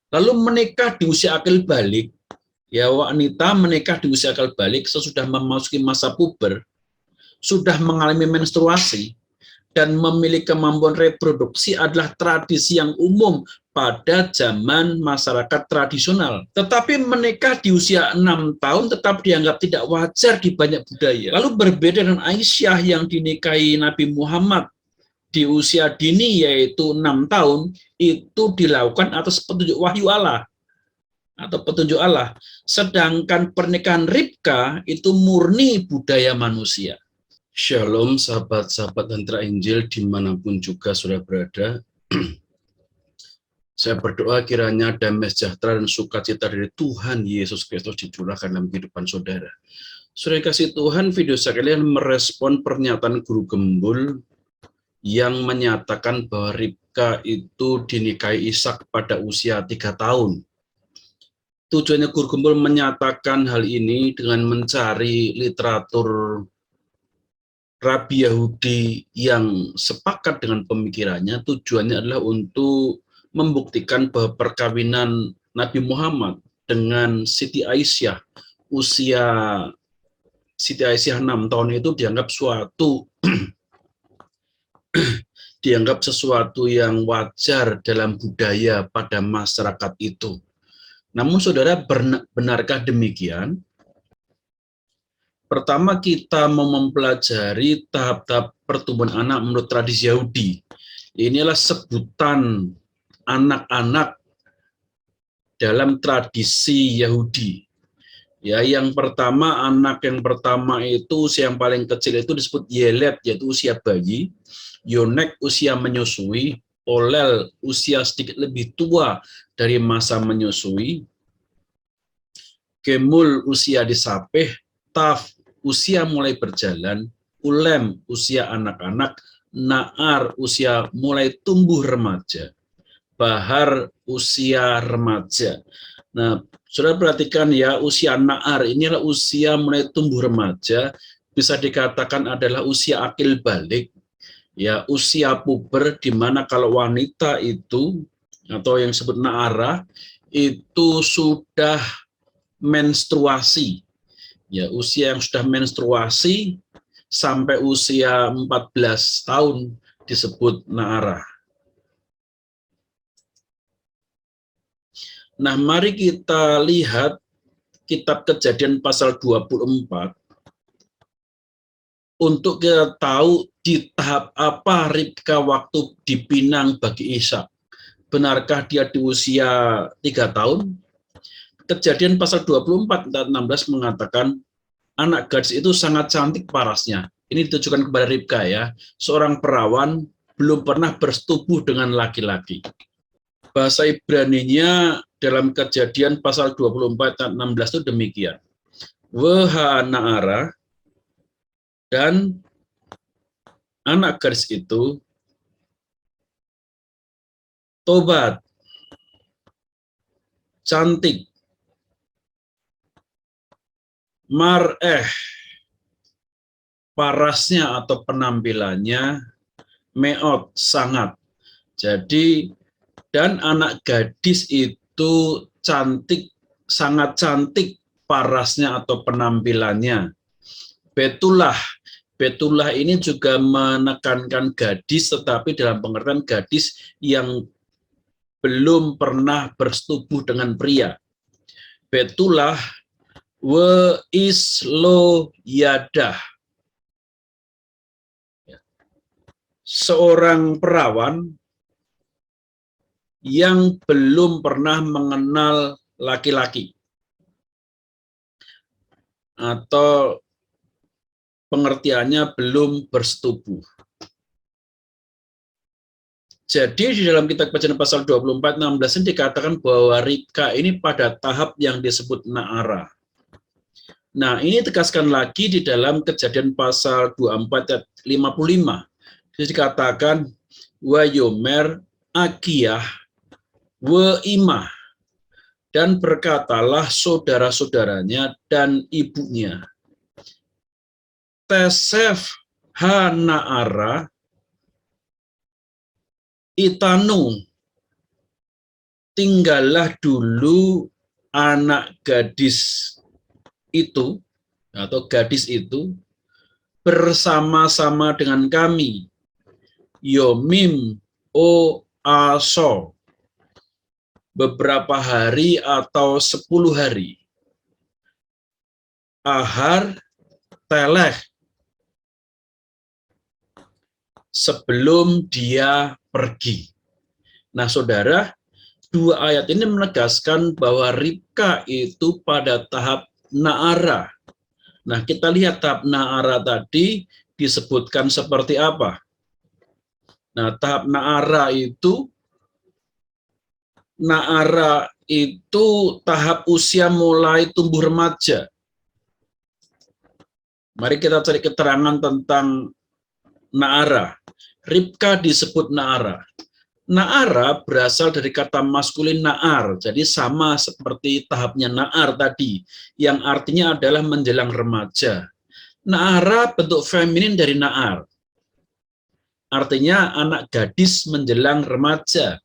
Lalu menikah di usia akil balik, ya wanita menikah di usia akil balik sesudah memasuki masa puber, sudah mengalami menstruasi, dan memiliki kemampuan reproduksi adalah tradisi yang umum pada zaman masyarakat tradisional. Tetapi menikah di usia 6 tahun tetap dianggap tidak wajar di banyak budaya. Lalu berbeda dengan Aisyah yang dinikahi Nabi Muhammad di usia dini yaitu 6 tahun, itu dilakukan atas petunjuk wahyu Allah atau petunjuk Allah. Sedangkan pernikahan Ribka itu murni budaya manusia. Shalom sahabat-sahabat Lentera Injil dimanapun juga sudah berada. Saya berdoa kiranya damai sejahtera dan sukacita dari Tuhan Yesus Kristus dicurahkan dalam kehidupan saudara. Saudara kasih Tuhan, video saya kalian merespon pernyataan guru gembul yang menyatakan bahwa Ribka itu dinikahi Ishak pada usia 3 tahun. Tujuannya guru gembul menyatakan hal ini dengan mencari literatur Rabi Yahudi yang sepakat dengan pemikirannya. Tujuannya adalah untuk membuktikan bahwa perkawinan Nabi Muhammad dengan Siti Aisyah usia Siti Aisyah 6 tahun itu dianggap sesuatu yang wajar dalam budaya pada masyarakat itu. Namun saudara, benarkah demikian? Pertama, kita mau mempelajari tahap-tahap pertumbuhan anak menurut tradisi Yahudi. Inilah sebutan anak-anak dalam tradisi Yahudi. Ya, yang pertama, anak yang pertama itu usia yang paling kecil itu disebut Yelet, yaitu usia bayi. Yonek usia menyusui, Olel usia sedikit lebih tua dari masa menyusui, Kemul usia disapih, Taf usia mulai berjalan, Ulem usia anak-anak, Naar usia mulai tumbuh remaja, Bahar usia remaja. Nah, saudara perhatikan ya, usia Naar ini adalah usia mulai tumbuh remaja, bisa dikatakan adalah usia akil balik, ya usia puber, di mana kalau wanita itu atau yang disebut Naara itu sudah menstruasi. Ya, usia yang sudah menstruasi sampai usia 14 tahun disebut Naara. Nah, mari kita lihat kitab Kejadian pasal 24 untuk kita tahu di tahap apa Ribka waktu dipinang bagi Ishak. Benarkah dia di usia 3 tahun? Kejadian pasal 24 ayat 16 mengatakan anak gadis itu sangat cantik parasnya. Ini ditujukan kepada Ribka ya, seorang perawan belum pernah bersetubuh dengan laki-laki. Bahasa Ibraninya dalam Kejadian pasal 24 ayat 16 itu demikian. Weha Naara, dan anak gadis itu tobat, cantik, mar'eh, parasnya atau penampilannya, meot, sangat. Jadi, dan anak gadis itu cantik, sangat cantik parasnya atau penampilannya. Betulah, Betulah ini juga menekankan gadis, tetapi dalam pengertian gadis yang belum pernah bersetubuh dengan pria. Betulah we islo yadah, seorang perawan yang belum pernah mengenal laki-laki, atau pengertiannya belum bersetubuh. Jadi di dalam kitab Kejadian pasal 24 16 ini dikatakan bahwa Ribka ini pada tahap yang disebut Naara. Nah, ini tegaskan lagi di dalam Kejadian pasal 24 ayat 55. Jadi dikatakan wa yomer akiyah wa imah, dan berkatalah saudara-saudaranya dan ibunya, Tesef Hanaara Itanu, tinggallah dulu anak gadis itu atau gadis itu bersama-sama dengan kami, yomim o aso, beberapa hari atau 10 hari, ahar teleh, sebelum dia pergi. Nah, saudara, dua ayat ini menegaskan bahwa Ribka itu pada tahap na'ara. Nah, kita lihat tahap na'ara tadi disebutkan seperti apa. Nah, tahap na'ara itu tahap usia mulai tumbuh remaja. Mari kita cari keterangan tentang na'ara. Ribka disebut na'ara. Na'ara berasal dari kata maskulin na'ar, jadi sama seperti tahapnya na'ar tadi, yang artinya adalah menjelang remaja. Na'ara bentuk feminin dari na'ar, artinya anak gadis menjelang remaja.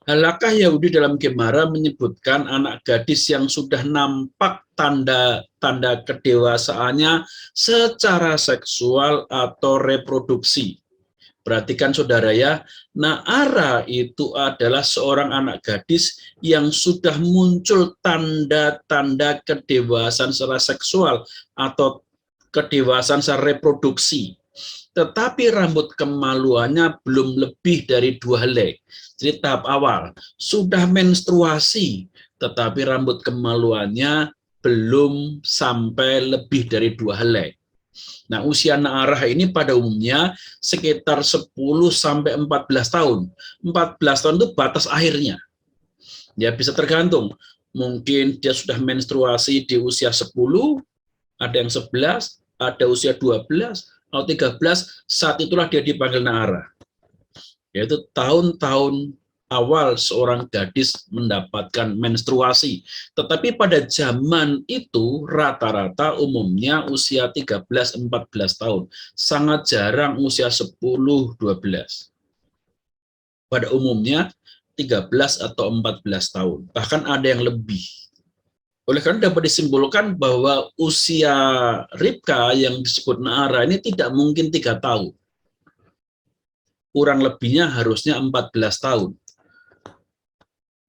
Halakah Yahudi dalam Gemara menyebutkan anak gadis yang sudah nampak tanda-tanda kedewasaannya secara seksual atau reproduksi. Perhatikan saudara ya, na'ara itu adalah seorang anak gadis yang sudah muncul tanda-tanda kedewasaan secara seksual atau kedewasaan secara reproduksi. Tetapi rambut kemaluannya belum lebih dari 2 helai. Jadi tahap awal, sudah menstruasi, tetapi rambut kemaluannya belum sampai lebih dari 2 helai. Nah, usia na'arah ini pada umumnya sekitar 10-14 tahun. 14 tahun itu batas akhirnya. Ya, bisa tergantung. Mungkin dia sudah menstruasi di usia 10, ada yang 11, ada usia 12, atau 13, saat itulah dia dipanggil na'arah. Yaitu tahun-tahun awal seorang gadis mendapatkan menstruasi. Tetapi pada zaman itu rata-rata umumnya usia 13-14 tahun. Sangat jarang usia 10-12. Pada umumnya 13 atau 14 tahun. Bahkan ada yang lebih. Oleh karena dapat disimpulkan bahwa usia Ribka yang disebut na'ara ini tidak mungkin 3 tahun. Kurang lebihnya harusnya 14 tahun.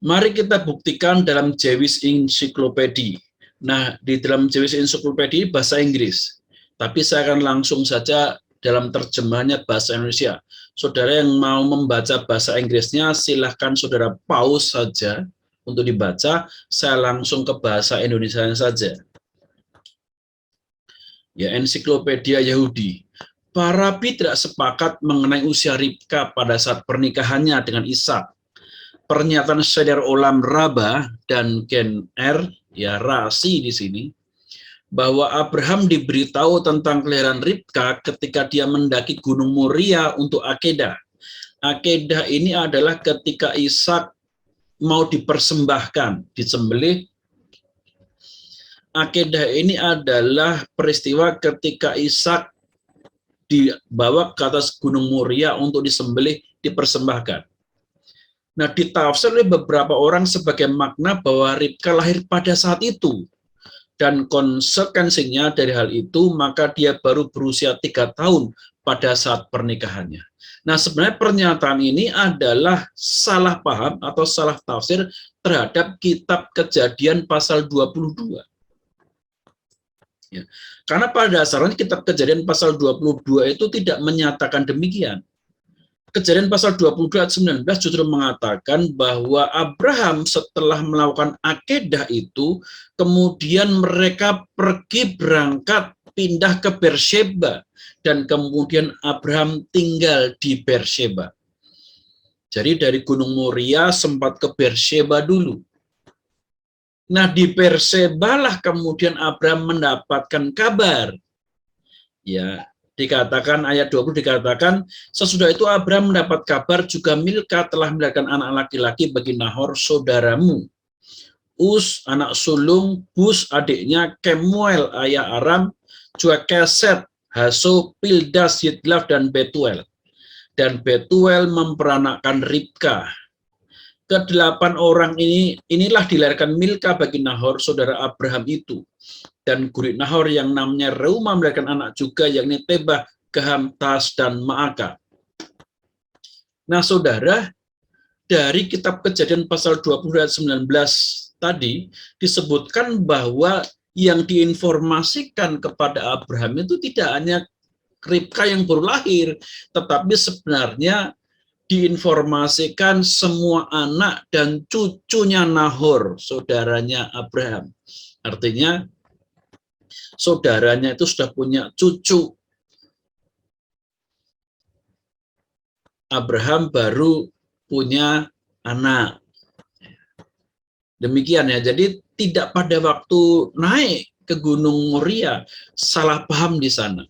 Mari kita buktikan dalam Jewish Encyclopedia. Nah, di dalam Jewish Encyclopedia bahasa Inggris. Tapi saya akan langsung saja dalam terjemahannya bahasa Indonesia. Saudara yang mau membaca bahasa Inggrisnya, silahkan saudara pause saja untuk dibaca. Saya langsung ke bahasa Indonesia saja. Ya, Ensiklopedia Yahudi. Para rabi tidak sepakat mengenai usia Ribka pada saat pernikahannya dengan Ishak. Pernyataan Seder Olam Rabbah dan Gen R, ya Rasi di sini, bahwa Abraham diberitahu tentang kelahiran Ribka ketika dia mendaki Gunung Moria untuk akedah. Akedah ini adalah ketika Ishak mau dipersembahkan, disembelih. Akedah ini adalah peristiwa ketika Ishak dibawa ke atas Gunung Moria untuk disembelih, dipersembahkan. Nah, ditafsir oleh beberapa orang sebagai makna bahwa Ribka lahir pada saat itu. Dan konsekuensinya dari hal itu, maka dia baru berusia 3 tahun pada saat pernikahannya. Nah, sebenarnya pernyataan ini adalah salah paham atau salah tafsir terhadap kitab Kejadian pasal 22. Ya. Karena pada dasarnya kitab Kejadian pasal 22 itu tidak menyatakan demikian. Kejadian pasal 22 ayat 19 justru mengatakan bahwa Abraham setelah melakukan akedah itu, kemudian mereka pergi berangkat pindah ke Beersheba, dan kemudian Abraham tinggal di Beersheba. Jadi dari Gunung Moria sempat ke Beersheba dulu. Nah, di Beersheba lah kemudian Abraham mendapatkan kabar. Ya, dikatakan ayat 20 dikatakan, sesudah itu Abraham mendapat kabar juga Milka telah melahirkan anak laki-laki bagi Nahor saudaramu. Us anak sulung, Bus adiknya, Kemuel ayah Aram, juga Keset, Haso, Pildas, Yidlaf, dan Betuel. Dan Betuel memperanakkan Ribka. Kedelapan orang inilah dilahirkan Milka bagi Nahor, saudara Abraham itu. Dan Gurit Nahor yang namanya Reuma melahirkan anak juga, yakni Tebah, Gaham, Tas, dan Maaka. Nah, saudara, dari kitab Kejadian pasal 20 ayat 19 tadi, disebutkan bahwa yang diinformasikan kepada Abraham itu tidak hanya Ribka yang baru lahir, tetapi sebenarnya diinformasikan semua anak dan cucunya Nahor, saudaranya Abraham. Artinya, saudaranya itu sudah punya cucu. Abraham baru punya anak. Demikian ya, jadi tidak pada waktu naik ke Gunung Moria, salah paham di sana.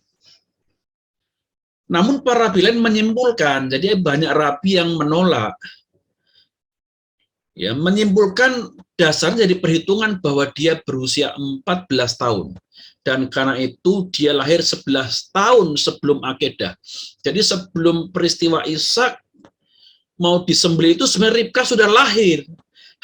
Namun para rabi lain menyimpulkan, jadi banyak rabi yang menolak. Ya, menyimpulkan dasarnya dari perhitungan bahwa dia berusia 14 tahun. Dan karena itu dia lahir 11 tahun sebelum akedah. Jadi sebelum peristiwa Ishak mau disembelih itu sebenarnya Ribka sudah lahir.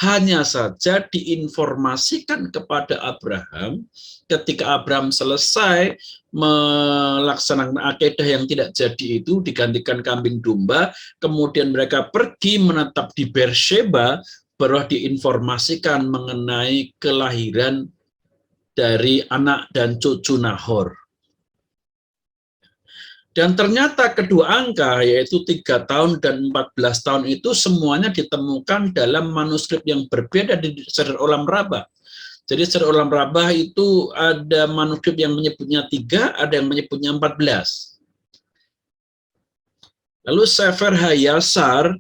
Hanya saja diinformasikan kepada Abraham ketika Abraham selesai melaksanakan akedah yang tidak jadi itu, digantikan kambing domba, kemudian mereka pergi menetap di Beersheba, baru diinformasikan mengenai kelahiran dari anak dan cucu Nahor. Dan ternyata kedua angka, yaitu 3 tahun dan 14 tahun itu semuanya ditemukan dalam manuskrip yang berbeda di Serer Olam Rabbah. Jadi Serer Olam Rabbah itu ada manuskrip yang menyebutnya 3, ada yang menyebutnya 14. Lalu Sefer Hayasar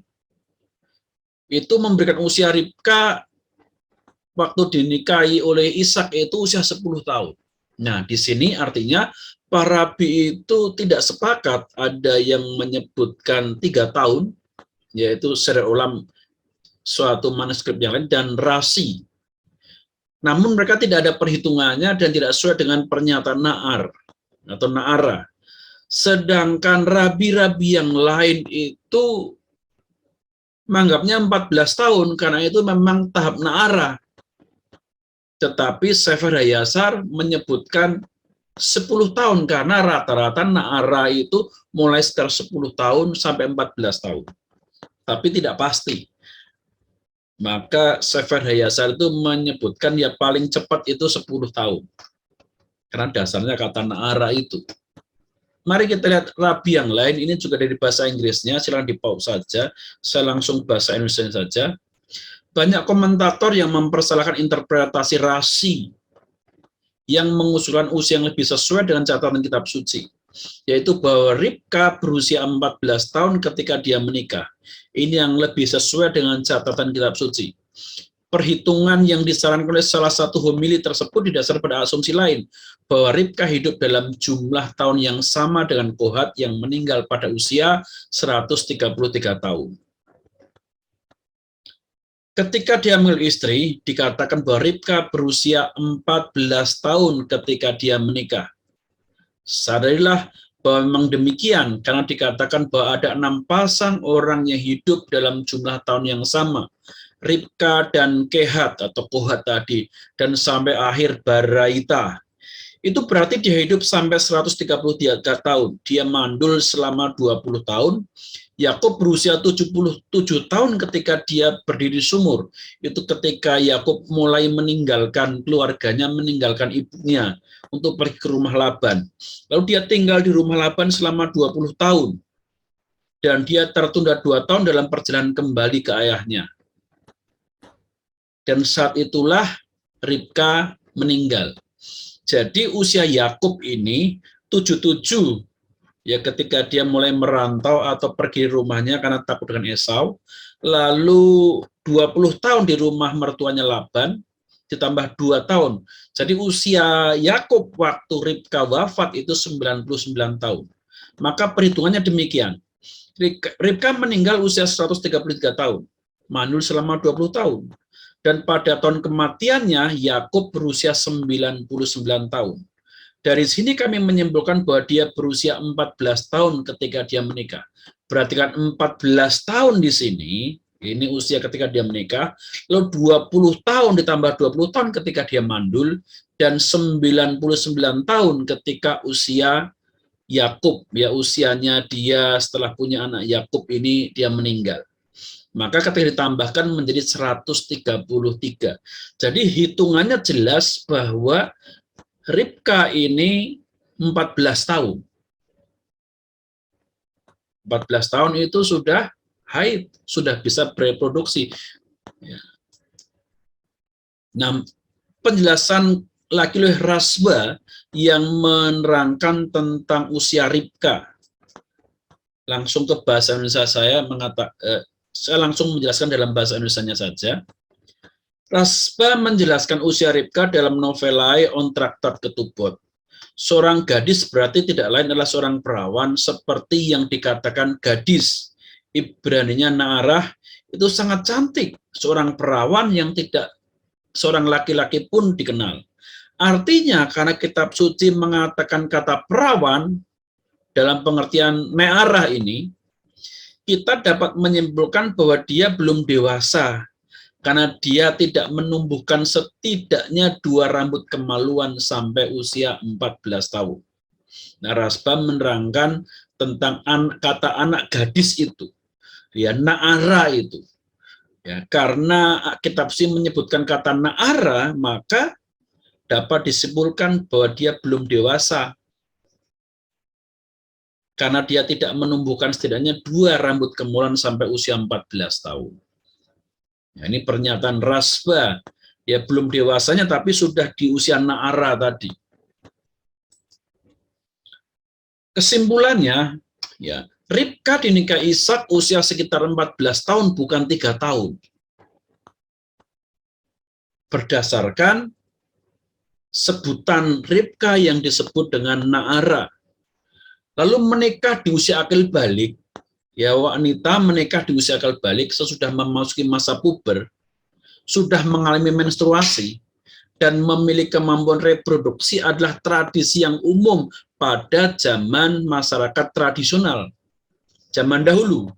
itu memberikan usia Ribka waktu dinikahi oleh Ishak itu usia 10 tahun. Nah, di sini artinya para rabi itu tidak sepakat, ada yang menyebutkan 3 tahun, yaitu Serer Olam suatu manuskrip yang lain, dan Rasi. Namun mereka tidak ada perhitungannya dan tidak sesuai dengan pernyataan Na'ar atau Na'ara. Sedangkan rabi-rabi yang lain itu menganggapnya 14 tahun, karena itu memang tahap Na'ara. Tetapi Sefer Hayasar menyebutkan 10 tahun, karena rata-rata Na'ara itu mulai sekitar 10 tahun sampai 14 tahun. Tapi tidak pasti. Maka Sefer Hayasar itu menyebutkan ya paling cepat itu 10 tahun. Karena dasarnya kata Na'ara itu. Mari kita lihat rabi yang lain, ini juga dari bahasa Inggrisnya, silakan di-pause saja, saya langsung bahasa Indonesia saja. Banyak komentator yang mempersalahkan interpretasi Rasi yang mengusulkan usia yang lebih sesuai dengan catatan kitab suci, yaitu bahwa Ribka berusia 14 tahun ketika dia menikah. Ini yang lebih sesuai dengan catatan kitab suci. Perhitungan yang disarankan oleh salah satu homili tersebut didasarkan pada asumsi lain, bahwa Ribka hidup dalam jumlah tahun yang sama dengan Kohat yang meninggal pada usia 133 tahun. Ketika dia memiliki istri, dikatakan bahwa Ribka berusia 14 tahun ketika dia menikah. Sadarilah bahwa memang demikian, karena dikatakan bahwa ada 6 pasang orang yang hidup dalam jumlah tahun yang sama, Ribka dan Kehat atau Kohat tadi, dan sampai akhir Baraita. Itu berarti dia hidup sampai 133 tahun. Dia mandul selama 20 tahun. Yakub berusia 77 tahun ketika dia berdiri sumur. Itu ketika Yakub mulai meninggalkan keluarganya, meninggalkan ibunya untuk pergi ke rumah Laban. Lalu dia tinggal di rumah Laban selama 20 tahun. Dan dia tertunda 2 tahun dalam perjalanan kembali ke ayahnya. Dan saat itulah Ribka meninggal. Jadi usia Yakub ini 77, ya ketika dia mulai merantau atau pergi rumahnya karena takut dengan Esau, lalu 20 tahun di rumah mertuanya Laban, ditambah 2 tahun. Jadi usia Yakub waktu Ribka wafat itu 99 tahun. Maka perhitungannya demikian. Ribka meninggal usia 133 tahun, mandul selama 20 tahun. Dan pada tahun kematiannya, Yakub berusia 99 tahun. Dari sini kami menyimpulkan bahwa dia berusia 14 tahun ketika dia menikah. Berarti kan 14 tahun di sini Ini usia ketika dia menikah, lalu 20 tahun ditambah 20 tahun ketika dia mandul, dan 99 tahun ketika usia Yakub, ya usianya dia setelah punya anak Yakub ini dia meninggal. Maka ketika ditambahkan menjadi 133. Jadi hitungannya jelas bahwa Ribka ini 14 tahun. 14 tahun itu sudah haid, sudah bisa bereproduksi. Nah, penjelasan lagi oleh Rasba yang menerangkan tentang usia Ribka. Langsung ke bahasa Indonesia saya langsung menjelaskan dalam bahasa Indonesianya saja. Rasba menjelaskan usia Ribka dalam novelae On Traktat Ketubot. Seorang gadis berarti tidak lain adalah seorang perawan seperti yang dikatakan gadis. Ibraninya Na'arah itu sangat cantik, seorang perawan yang tidak seorang laki-laki pun dikenal. Artinya karena kitab suci mengatakan kata perawan dalam pengertian Na'arah ini, kita dapat menyimpulkan bahwa dia belum dewasa karena dia tidak menumbuhkan setidaknya 2 rambut kemaluan sampai usia 14 tahun. Nah, Rasba menerangkan tentang kata anak gadis itu, ya Na'ara itu. Ya, karena kitab suci menyebutkan kata Na'ara, maka dapat disimpulkan bahwa dia belum dewasa karena dia tidak menumbuhkan setidaknya 2 rambut kemaluan sampai usia 14 tahun. Nah, ini pernyataan Rasba, ya belum dewasanya tapi sudah di usia Na'ara tadi. Kesimpulannya, ya Ribka dinikahi Ishak usia sekitar 14 tahun, bukan 3 tahun. Berdasarkan sebutan Ribka yang disebut dengan Na'ara. Lalu menikah di usia akil balik, ya wanita menikah di usia akil balik sesudah memasuki masa puber, sudah mengalami menstruasi, dan memiliki kemampuan reproduksi adalah tradisi yang umum pada zaman masyarakat tradisional, zaman dahulu.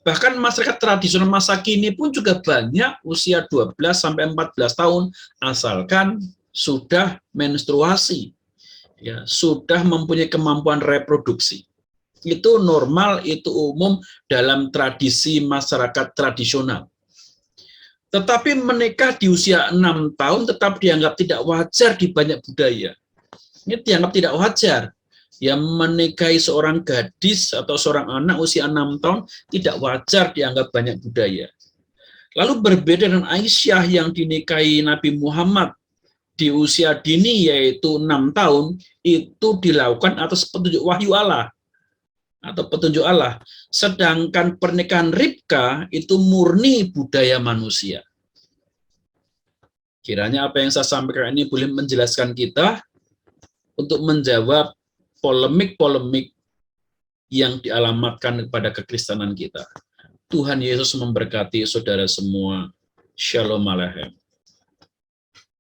Bahkan masyarakat tradisional masa kini pun juga banyak usia 12-14 tahun, asalkan sudah menstruasi, ya, sudah mempunyai kemampuan reproduksi. Itu normal, itu umum dalam tradisi masyarakat tradisional. Tetapi menikah di usia 6 tahun tetap dianggap tidak wajar di banyak budaya. Ini dianggap tidak wajar. Ya, menikahi seorang gadis atau seorang anak usia 6 tahun tidak wajar dianggap banyak budaya. Lalu berbeda dengan Aisyah yang dinikahi Nabi Muhammad di usia dini yaitu 6 tahun, itu dilakukan atas petunjuk wahyu Allah atau petunjuk Allah. Sedangkan pernikahan Ribka itu murni budaya manusia. Kiranya apa yang saya sampaikan ini boleh menjelaskan kita untuk menjawab polemik-polemik yang dialamatkan kepada kekristenan kita. Tuhan Yesus memberkati saudara semua. Shalom Aleichem.